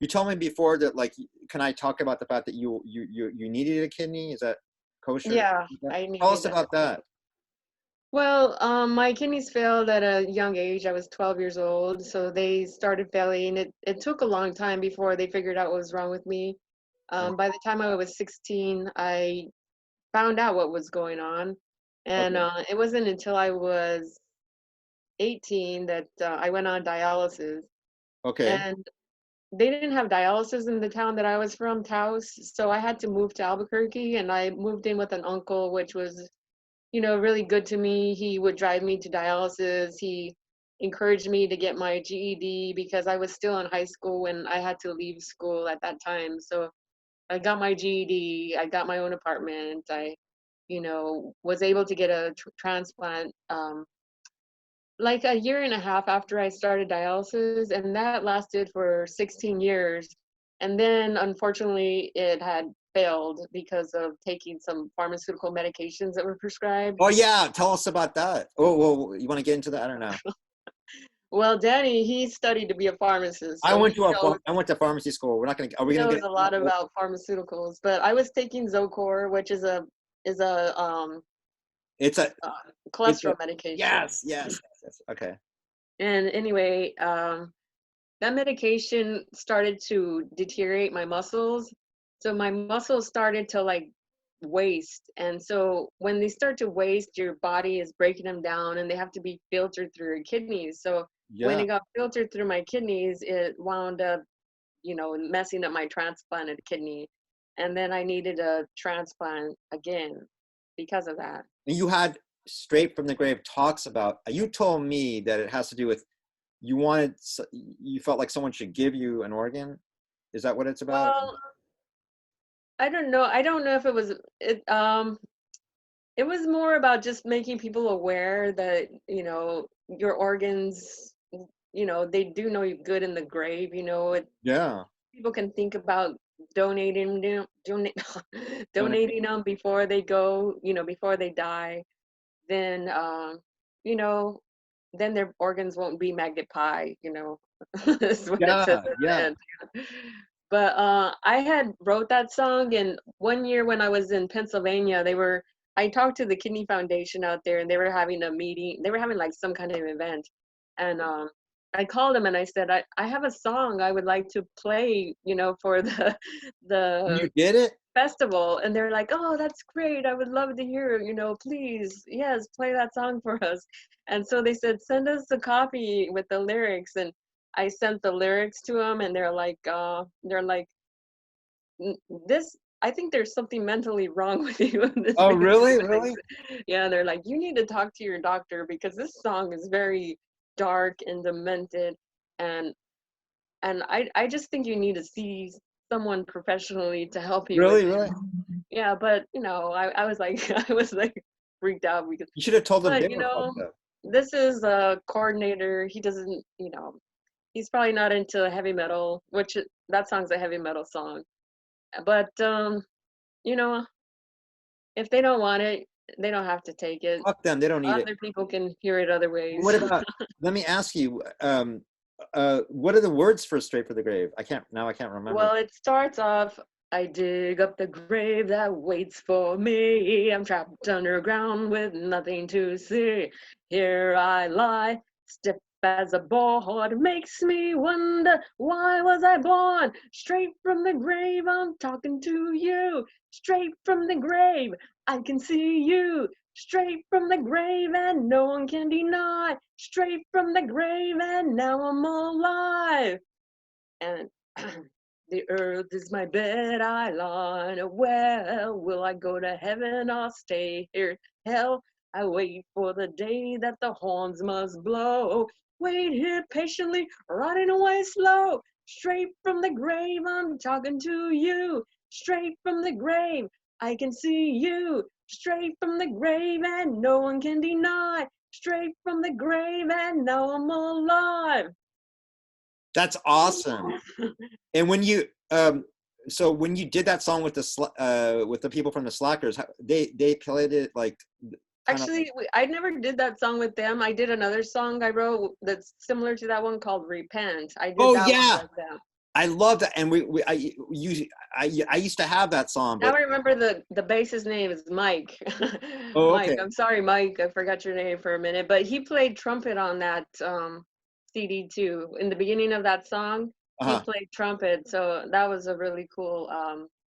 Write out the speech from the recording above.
You told me before that, like, can I talk about the fact that you needed a kidney? Is that kosher? Yeah, Yeah. I Tell us needed that. about that. Well, my kidneys failed at a young age. I was 12 years old, so they started failing. It took a long time before they figured out what was wrong with me. Oh, By the time I was 16, I found out what was going on, and okay. it wasn't until I was 18 that I went on dialysis. Okay. And they didn't have dialysis in the town that I was from, Taos, so I had to move to Albuquerque, and I moved in with an uncle, which was, really good to me. He would drive me to dialysis. He encouraged me to get my GED because I was still in high school when I had to leave school at that time. So I got my GED, I got my own apartment. I, was able to get a transplant like a year and a half after I started dialysis, and that lasted for 16 years. And then unfortunately, it had failed because of taking some pharmaceutical medications that were prescribed. Oh yeah, tell us about that. Oh, well, you want to get into that? I don't know. Well, Danny, he studied to be a pharmacist, so he knows I went to pharmacy school. We're not gonna. Are we he gonna get knows into a that? lot about pharmaceuticals. But I was taking Zocor, which is a It's a. uh, It's a. cholesterol medication. Yes. Yes. Yes. Yes. Okay. And anyway, that medication started to deteriorate my muscles. So my muscles started to like waste. And so when they start to waste, your body is breaking them down and they have to be filtered through your kidneys. So when Yeah. it got filtered through my kidneys, it wound up, messing up my transplanted kidney. And then I needed a transplant again because of that. And you had straight from the grave talks about. You told me that it has to do with you wanted. You felt like someone should give you an organ. Is that what it's about? Well, I don't know. I don't know if it was more about just making people aware that, your organs, they do know you good in the grave, Yeah. people can think about donating them, Don't it? donating them before they go, before they die, then, you know, then their organs won't be magnet pie, is what it says Yeah. at the Yeah. end. But I had wrote that song, and one year when I was in Pennsylvania, I talked to the Kidney Foundation out there, and they were having a meeting. They were having like some kind of event, and I called them and I said, I have a song I would like to play, for the You the did it. festival. And they're like, oh, that's great. I would love to hear, please, yes, play that song for us. And so they said, send us a copy with the lyrics. And I sent the lyrics to them, and they're like, this, I think there's something mentally wrong with you in this Oh, basically really? what they Really? said. Yeah, they're like, you need to talk to your doctor because this song is very dark and demented, and I just think you need to see someone professionally to help you with Really? it. Really? Yeah, but I was like I was like freaked out because, You should have told them they but were fucked up. this is a coordinator. He doesn't, he's probably not into heavy metal, which that song's a heavy metal song. But you know, if they don't want it, they don't have to take it. Fuck them. They don't need it. Other people can hear it other What ways. about? Let me ask you. What are the words for "Straight for the Grave"? I can't remember. Well, it starts off, I dig up the grave that waits for me. I'm trapped underground with nothing to see. Here I lie, stiff as a board. Makes me wonder, why was I born? Straight from the grave, I'm talking to you. Straight from the grave, I can see you. Straight from the grave, and no one can deny. Straight from the grave, and now I'm alive. And the earth is my bed, I lie. Where will I go to heaven or stay here? Hell, I wait for the day that the horns must blow. Wait here patiently, riding away slow. Straight from the grave, I'm talking to you. Straight from the grave, I can see you. Straight from the grave, and no one can deny. Straight from the grave, and now I'm alive. That's awesome. And when you so when you did that song with the people from the Slackers, they played it like kind of. Actually, I never did that song with them. I did another song I wrote that's similar to that one called Repent. I did Oh that one yeah, with them. I love that, and I used to have that song, Now but I remember the bassist name is Mike. oh, Mike, okay. I'm sorry, Mike. I forgot your name for a minute, but he played trumpet on that CD too. In the beginning of that song, he Uh-huh. played trumpet, so that was a really cool